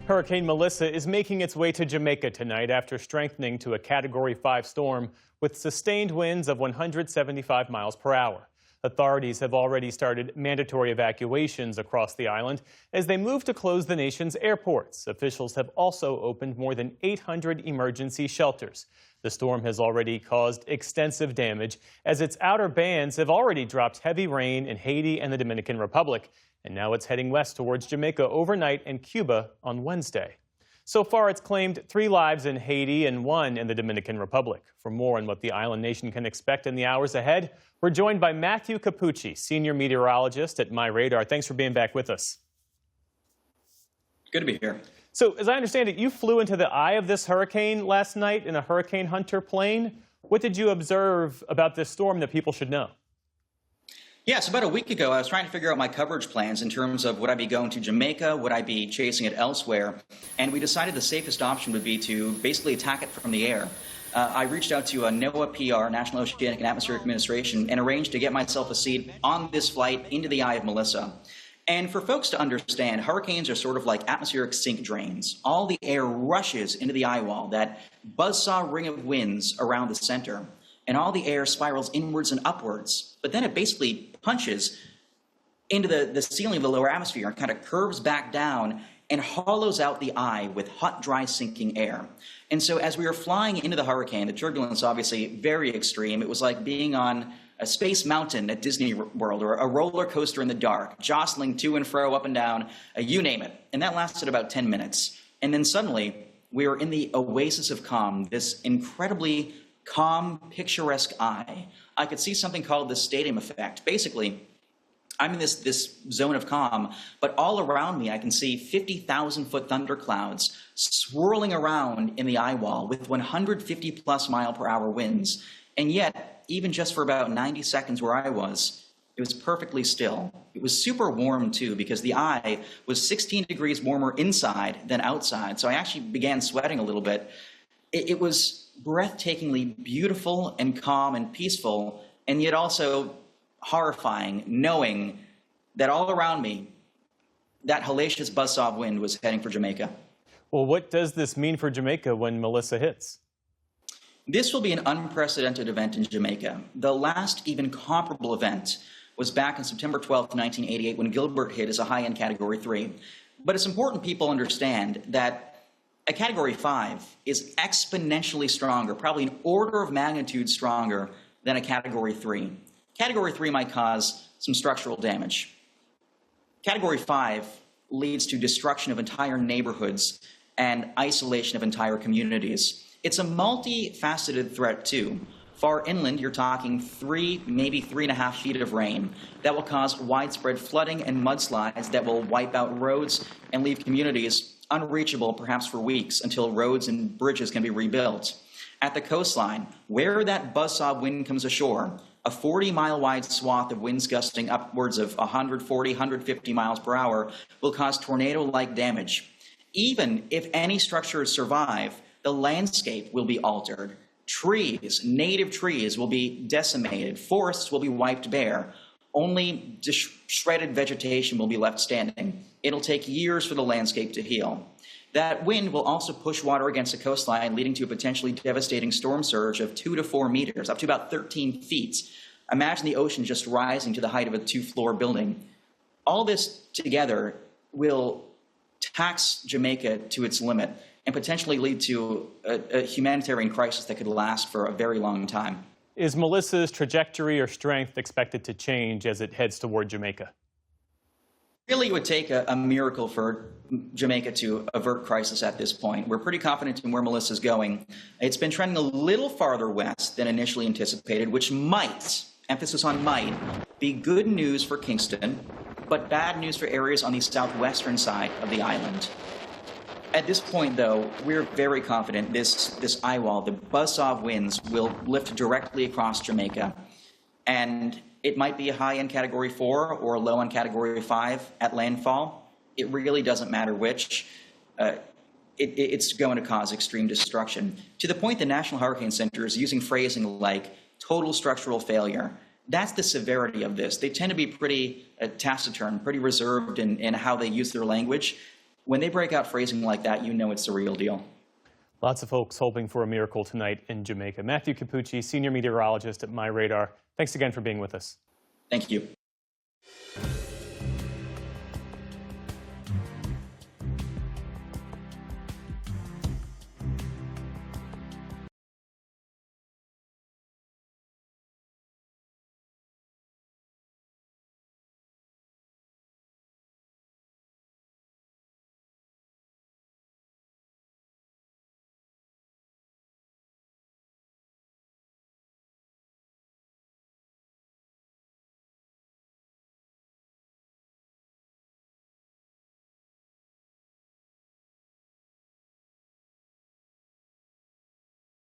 Hurricane Melissa is making its way to Jamaica tonight after strengthening to a Category 5 storm with sustained winds of 175 miles per hour. Authorities have already started mandatory evacuations across the island as they move to close the nation's airports. Officials have also opened more than 800 emergency shelters. The storm has already caused extensive damage as its outer bands have already dropped heavy rain in Haiti and the Dominican Republic. And now it's heading west towards Jamaica overnight and Cuba on Wednesday. So far, it's claimed 3 lives in Haiti and 1 in the Dominican Republic. For more on what the island nation can expect in the hours ahead, we're joined by Matthew Cappucci, senior meteorologist at MyRadar. Thanks for being back with us. Good to be here. So, as I understand it, you flew into the eye of this hurricane last night in a Hurricane Hunter plane. What did you observe about this storm that people should know? Yeah, so about a week ago, I was trying to figure out my coverage plans in terms of would I be going to Jamaica, would I be chasing it elsewhere, and we decided the safest option would be to basically attack it from the air. I reached out to NOAA PR, National Oceanic and Atmospheric Administration, and arranged to get myself a seat on this flight into the eye of Melissa. And for folks to understand, hurricanes are sort of like atmospheric sink drains. All the air rushes into the eye wall, that buzzsaw ring of winds around the center. And all the air spirals inwards and upwards. But then it basically punches into the ceiling of the lower atmosphere and kind of curves back down and hollows out the eye with hot, dry, sinking air. And so as we were flying into the hurricane, the turbulence obviously very extreme. It was like being on a space mountain at Disney World or a roller coaster in the dark, jostling to and fro, up and down, you name it. And that lasted about 10 minutes. And then suddenly we were in the oasis of calm, this incredibly calm, picturesque eye. I could see something called the stadium effect. Basically, I'm in this zone of calm, but all around me I can see 50,000-foot thunderclouds swirling around in the eye wall with 150-plus mile-per-hour winds. And yet, even just for about 90 seconds where I was, it was perfectly still. It was super warm, too, because the eye was 16 degrees warmer inside than outside. So I actually began sweating a little bit. It was breathtakingly beautiful and calm and peaceful, and yet also horrifying, knowing that all around me, that hellacious buzzsaw wind was heading for Jamaica. Well, what does this mean for Jamaica when Melissa hits? This will be an unprecedented event in Jamaica. The last even comparable event was back on September 12th, 1988, when Gilbert hit as a high-end Category 3. But it's important people understand that a Category 5 is exponentially stronger, probably an order of magnitude stronger than a Category 3. Category 3 might cause some structural damage. Category 5 leads to destruction of entire neighborhoods and isolation of entire communities. It's a multifaceted threat, too. Far inland, you're talking 3, maybe 3.5 feet of rain that will cause widespread flooding and mudslides that will wipe out roads and leave communities unreachable perhaps for weeks until roads and bridges can be rebuilt. At the coastline, where that buzzsaw wind comes ashore, a 40-mile wide swath of winds gusting upwards of 140, 150 miles per hour will cause tornado-like damage. Even if any structures survive, the landscape will be altered. Trees, native trees, will be decimated. Forests will be wiped bare. Only shredded vegetation will be left standing. It'll take years for the landscape to heal. That wind will also push water against the coastline, leading to a potentially devastating storm surge of 2 to 4 meters, up to about 13 feet. Imagine the ocean just rising to the height of a 2-floor building. All this together will tax Jamaica to its limit and potentially lead to a humanitarian crisis that could last for a very long time. Is Melissa's trajectory or strength expected to change as it heads toward Jamaica? Really, it would take a miracle for Jamaica to avert crisis at this point. We're pretty confident in where Melissa's going. It's been trending a little farther west than initially anticipated, which might, emphasis on might, be good news for Kingston, but bad news for areas on the southwestern side of the island. At this point, though, we're very confident this eye wall, the buzzsaw winds, will lift directly across Jamaica. And it might be a high-end Category 4 or a low-end Category 5 at landfall. It really doesn't matter which. It's going to cause extreme destruction. To the point the National Hurricane Center is using phrasing like total structural failure. That's the severity of this. They tend to be pretty taciturn, pretty reserved in how they use their language. when they break out phrasing like that, you know it's the real deal. Lots of folks hoping for a miracle tonight in Jamaica. Matthew Cappucci, senior meteorologist at My Radar. Thanks again for being with us. Thank you.